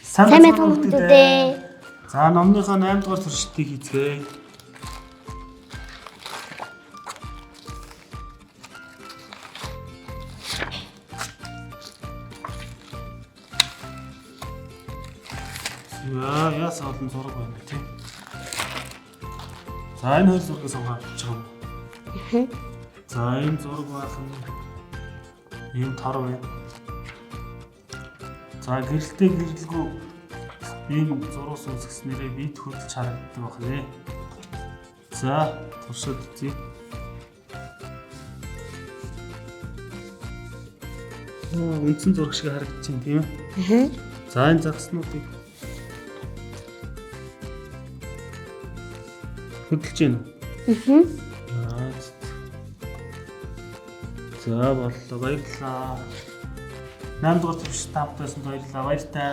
Сайн мэдээг хүмүүстээ. За номныхоо 8 дугаар туршилтыг хийцгээе. Яас олон зураг байна тийм. За энэ хоёр зургийг сонгож авч байгаа юм. За энэ зураг бахан ийм тор байна. За гэрэлтэй гэрэлгүй ийм зурус үзэснээрээ бид хөдөлж харагддаг байх нэ. За туршид үзье. Үндсэн зураг шиг харагдаж байна тийм ээ. За энэ загснуудыг хөдөлж байна. За боллоо, баярлалаа. 8 дугаар туршилт тавтайсанд баярлалаа. Баяртай.